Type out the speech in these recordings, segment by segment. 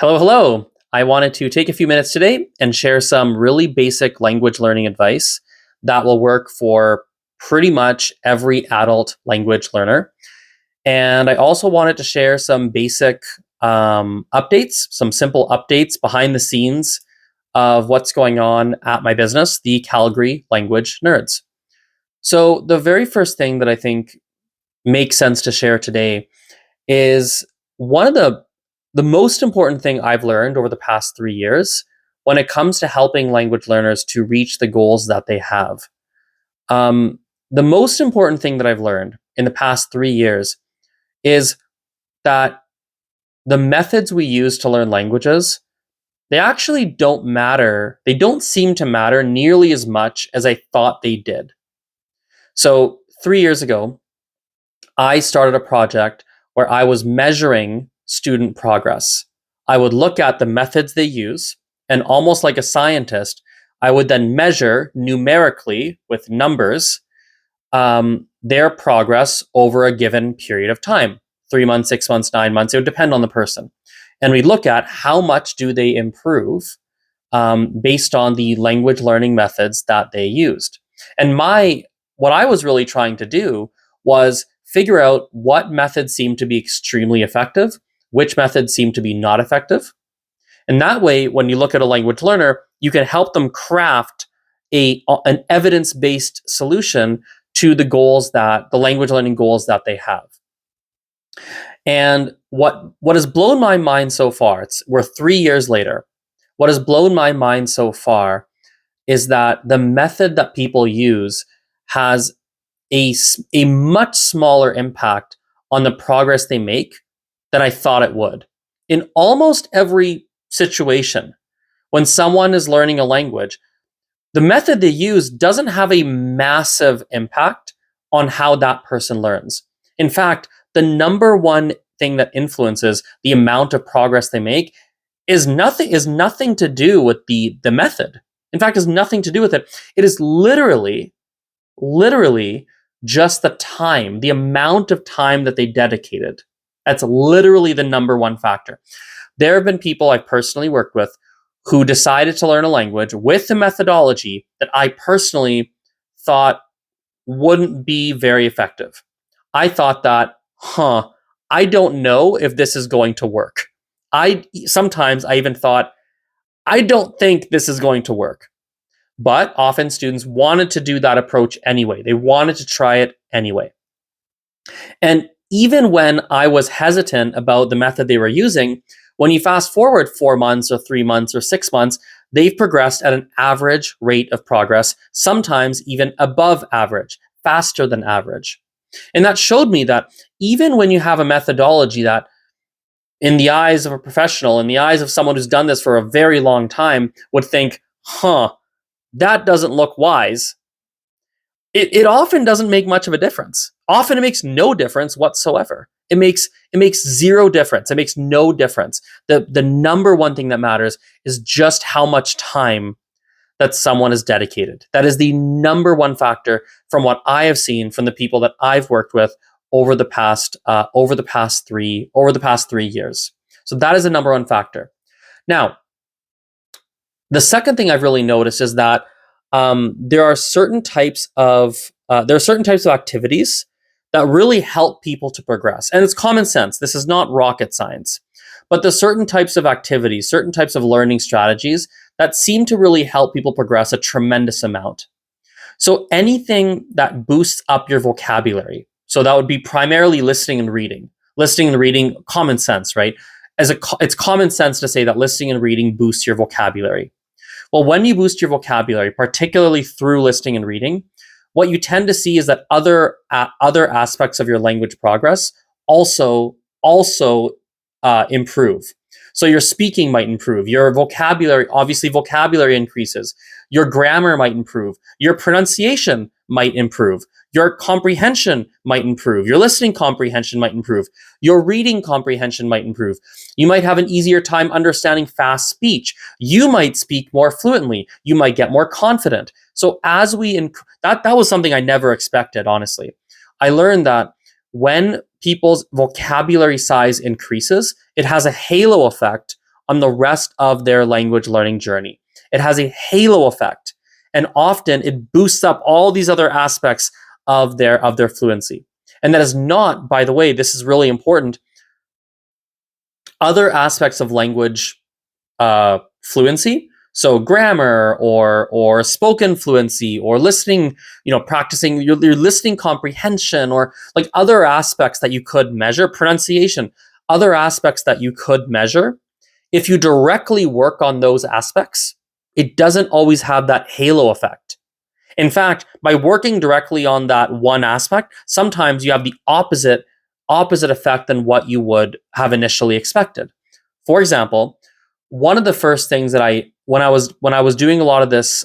Hello, hello. I wanted to take a few minutes today and share some really basic language learning advice that will work for pretty much every adult language learner. And I also wanted to share some basic updates, some simple updates behind the scenes of what's going on at my business, the Calgary Language Nerds. So, the very first thing that I think makes sense to share today is one of the most important thing I've learned over the past 3 years when it comes to helping language learners to reach the goals that they have. Um, the most important thing that I've learned in the past 3 years is that the methods we use to learn languages, they actually don't matter. They don't seem to matter nearly as much as I thought they did. So 3 years ago, I started a project where I was measuring student progress. I would look at the methods they use, and almost like a scientist, I would then measure numerically with numbers their progress over a given period of time 3 months, 6 months, 9 months. It would depend on the person. And we look at how much do they improve based on the language learning methods that they used. And what I was really trying to do was figure out what methods seem to be extremely effective, which methods seem to be not effective. And that way, when you look at a language learner, you can help them craft an evidence-based solution to the language learning goals that they have. And what has blown my mind so far, we're 3 years later, what has blown my mind so far is that the method that people use has a much smaller impact on the progress they make than I thought it would. In almost every situation, when someone is learning a language, the method they use doesn't have a massive impact on how that person learns. In fact, the number one thing that influences the amount of progress they make is nothing to do with the method. In fact, has nothing to do with it. It is literally just the time, the amount of time that they dedicated. That's literally the number one factor. There have been people I've personally worked with who decided to learn a language with a methodology that I personally thought wouldn't be very effective. I thought that, I don't know if this is going to work. Sometimes I even thought, I don't think this is going to work. But often students wanted to do that approach anyway. They wanted to try it anyway. And even when I was hesitant about the method they were using, when you fast forward 4 months or 3 months or 6 months, they've progressed at an average rate of progress, sometimes even above average, faster than average. And that showed me that even when you have a methodology that, in the eyes of a professional, in the eyes of someone who's done this for a very long time, would think, that doesn't look wise. It often doesn't make much of a difference. Often it makes no difference whatsoever. It makes zero difference. It makes no difference. The number one thing that matters is just how much time that someone is dedicated. That is the number one factor from what I have seen from the people that I've worked with over the past 3 years. So that is the number one factor. Now, the second thing I've really noticed is that there are certain types of activities that really help people to progress, and it's common sense. This is not rocket science, but there's certain types of activities, certain types of learning strategies that seem to really help people progress a tremendous amount. So anything that boosts up your vocabulary. So that would be primarily listening and reading. Listening and reading, common sense, right? It's common sense to say that listening and reading boosts your vocabulary. Well, when you boost your vocabulary, particularly through listening and reading, what you tend to see is that other aspects of your language progress also improve. So your speaking might improve. Your vocabulary increases. Your grammar might improve. Your pronunciation might improve. Your comprehension might improve. Your listening comprehension might improve. Your reading comprehension might improve. You might have an easier time understanding fast speech. You might speak more fluently. You might get more confident. So that was something I never expected, honestly. I learned that when people's vocabulary size increases, it has a halo effect on the rest of their language learning journey. It has a halo effect, and often it boosts up all these other aspects of their fluency. And that is not, by the way, this is really important, other aspects of language fluency. So grammar or spoken fluency or listening, practicing your listening comprehension, or like other aspects that you could measure, pronunciation, other aspects that you could measure. If you directly work on those aspects, it doesn't always have that halo effect. In fact, by working directly on that one aspect, sometimes you have the opposite effect than what you would have initially expected. For example, one of the first things that when I was doing a lot of this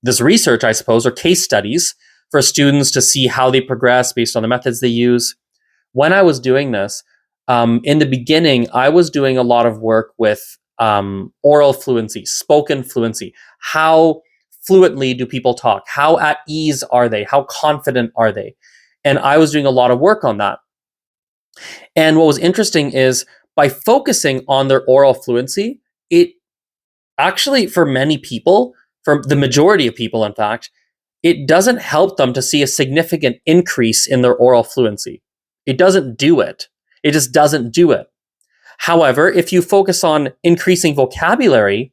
this research, I suppose, or case studies for students to see how they progress based on the methods they use. When I was doing this, in the beginning, I was doing a lot of work with oral fluency, spoken fluency. How fluently do people talk? How at ease are they? How confident are they? And I was doing a lot of work on that. And what was interesting is by focusing on their oral fluency, it actually, for many people, for the majority of people, in fact, it doesn't help them to see a significant increase in their oral fluency. It doesn't do it. It just doesn't do it. However, if you focus on increasing vocabulary,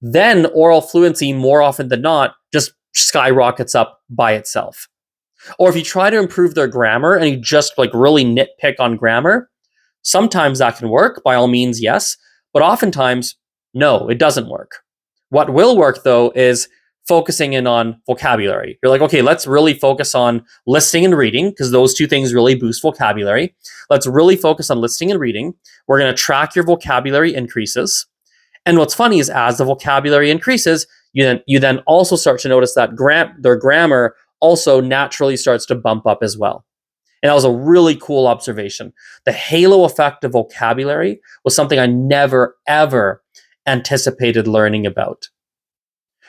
then oral fluency, more often than not, just skyrockets up by itself. Or if you try to improve their grammar and you just really nitpick on grammar, sometimes that can work, by all means, yes. But oftentimes, no, it doesn't work. What will work, though, is focusing in on vocabulary. You're like, okay, let's really focus on listening and reading, because those two things really boost vocabulary. Let's really focus on listening and reading. We're going to track your vocabulary increases. And what's funny is as the vocabulary increases, you then also start to notice that their grammar also naturally starts to bump up as well. And that was a really cool observation. The halo effect of vocabulary was something I never, ever anticipated learning about.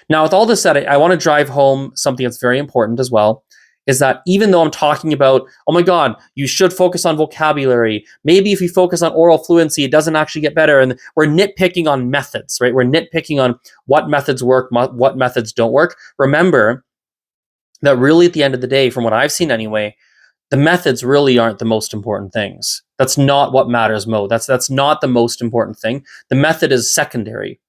Now, with all this said, I want to drive home something that's very important as well, is that even though I'm talking about, oh my God, you should focus on vocabulary, maybe if you focus on oral fluency, it doesn't actually get better. And we're nitpicking on methods, right? We're nitpicking on what methods work, what methods don't work. Remember that really at the end of the day, from what I've seen anyway, the methods really aren't the most important things. That's not what matters most. That's not the most important thing. The method is secondary.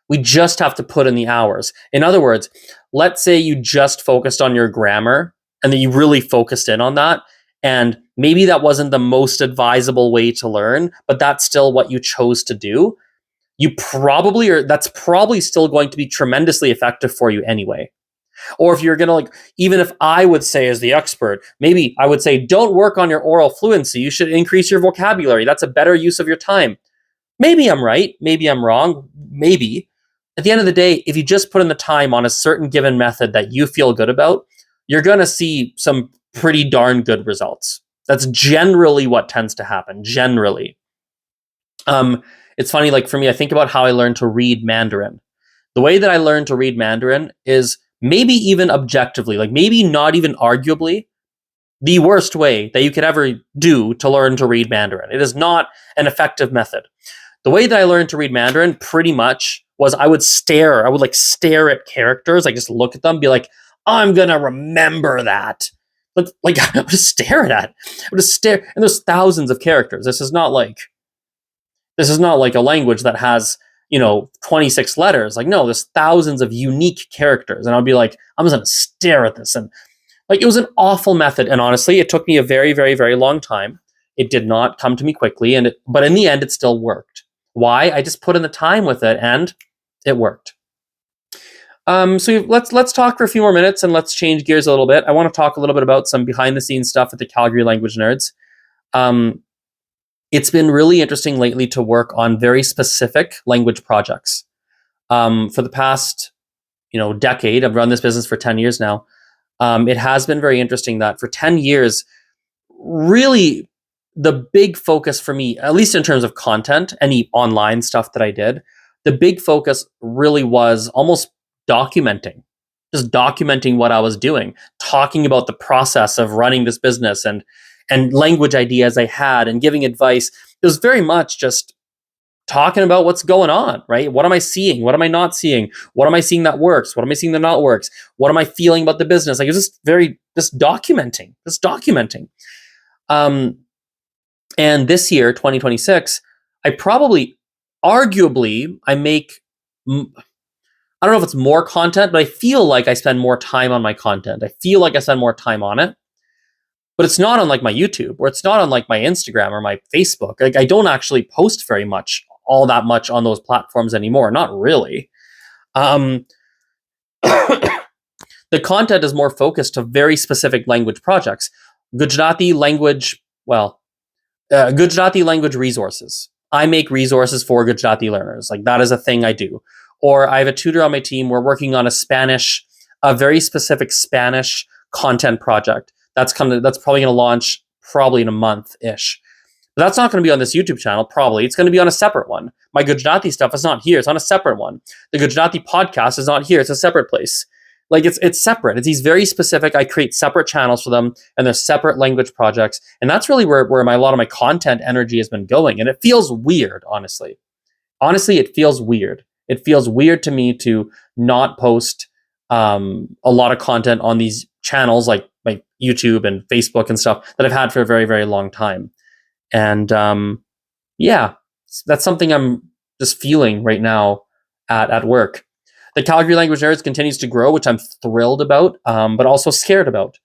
We just have to put in the hours. In other words, let's say you just focused on your grammar and then you really focused in on that. And maybe that wasn't the most advisable way to learn, but that's still what you chose to do. That's probably still going to be tremendously effective for you anyway. Or if you're going to even if I would say as the expert, maybe I would say, don't work on your oral fluency. You should increase your vocabulary. That's a better use of your time. Maybe I'm right. Maybe I'm wrong. Maybe. At the end of the day, if you just put in the time on a certain given method that you feel good about, you're going to see some pretty darn good results. That's generally what tends to happen. Generally. It's funny, for me, I think about how I learned to read Mandarin. The way that I learned to read Mandarin is maybe even objectively, maybe not even arguably, the worst way that you could ever do to learn to read Mandarin. It is not an effective method. The way that I learned to read Mandarin pretty much was I would stare at characters, just look at them, be like, I'm gonna remember that. But I would just stare at it. I would just stare, and there's thousands of characters. This is not like a language that has 26 letters. No, there's thousands of unique characters. And I'll be like, I'm just gonna stare at this. And it was an awful method. And honestly, it took me a very, very, very long time. It did not come to me quickly. But in the end, it still worked. Why? I just put in the time with it and it worked. So let's talk for a few more minutes and let's change gears a little bit. I want to talk a little bit about some behind the scenes stuff at the Calgary Language Nerds. It's been really interesting lately to work on very specific language projects. For the past, decade, I've run this business for 10 years now. It has been very interesting that for 10 years, really the big focus for me, at least in terms of content, any online stuff that I did, the big focus really was almost documenting what I was doing, talking about the process of running this business and language ideas I had and giving advice. It was very much just talking about what's going on, right? What am I seeing? What am I not seeing? What am I seeing that works? What am I seeing that not works? What am I feeling about the business? Like, it's just documenting. Um, and this year, 2026, I probably, arguably, I make, I don't know if it's more content, but I feel like I spend more time on my content. I feel like I spend more time on it, but it's not on like my YouTube, or it's not on like my Instagram or my Facebook. Like, I don't actually post very much, all that much on those platforms anymore. Not really. Um, the content is more focused to very specific language projects. Gujarati language, Gujarati language resources. I make resources for Gujarati learners. Like, that is a thing I do. Or I have a tutor on my team. We're working on a very specific Spanish content project. That's probably going to launch probably in a month ish. But that's not going to be on this YouTube channel, probably. It's going to be on a separate one. My Gujarati stuff is not here. It's on a separate one. The Gujarati podcast is not here. It's a separate place. Like, it's separate. It's these very specific, I create separate channels for them, and they're separate language projects. And that's really where a lot of my content energy has been going. And it feels weird, honestly. Honestly, it feels weird. It feels weird to me to not post a lot of content on these channels like YouTube and Facebook and stuff that I've had for a very, very long time. And yeah, that's something I'm just feeling right now at work. The Calgary Language Nerds continues to grow, which I'm thrilled about, but also scared about.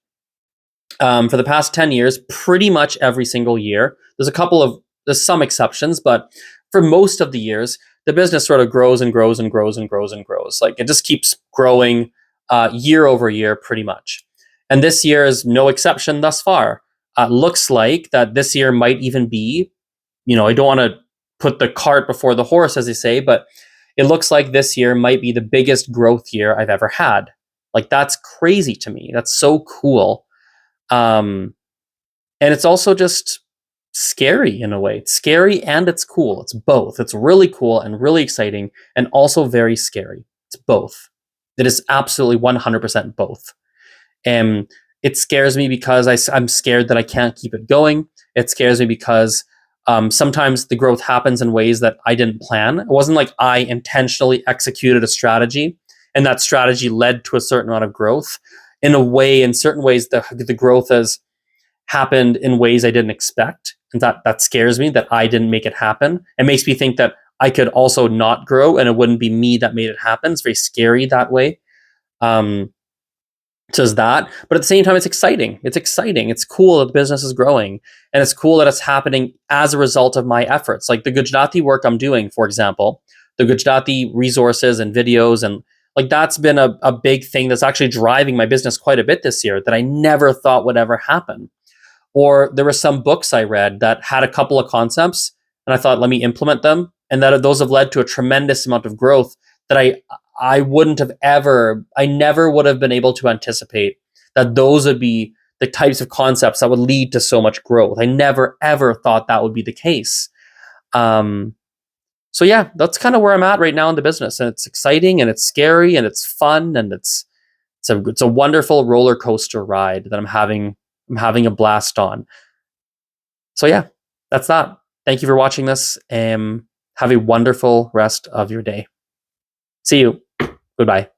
For the past 10 years, pretty much every single year, there's some exceptions, but for most of the years, the business sort of grows and grows and grows and grows and grows. Like, it just keeps growing year over year, pretty much. And this year is no exception thus far. Looks like that this year might even be, I don't want to put the cart before the horse, as they say, but it looks like this year might be the biggest growth year I've ever had. Like, that's crazy to me. That's so cool. And it's also just scary in a way. It's scary and it's cool. It's both. It's really cool and really exciting, and also very scary. It's both. It is absolutely 100% both. And it scares me because I'm scared that I can't keep it going. It scares me because sometimes the growth happens in ways that I didn't plan. It wasn't like I intentionally executed a strategy and that strategy led to a certain amount of growth. In certain ways, the growth has happened in ways I didn't expect. And that scares me that I didn't make it happen. It makes me think that I could also not grow and it wouldn't be me that made it happen. It's very scary that way. Says that, but at the same time, it's exciting. It's cool that the business is growing, and it's cool that it's happening as a result of my efforts. Like the Gujarati work I'm doing, for example, the Gujarati resources and videos, and like that's been a big thing that's actually driving my business quite a bit this year that I never thought would ever happen. Or there were some books I read that had a couple of concepts, and I thought, let me implement them, and that those have led to a tremendous amount of growth that I never would have been able to anticipate that those would be the types of concepts that would lead to so much growth. I never, ever thought that would be the case. So yeah, that's kind of where I'm at right now in the business. And it's exciting and it's scary and it's fun and it's a wonderful roller coaster ride that I'm having a blast on. So yeah, that's that. Thank you for watching this. Have a wonderful rest of your day. See you. Goodbye.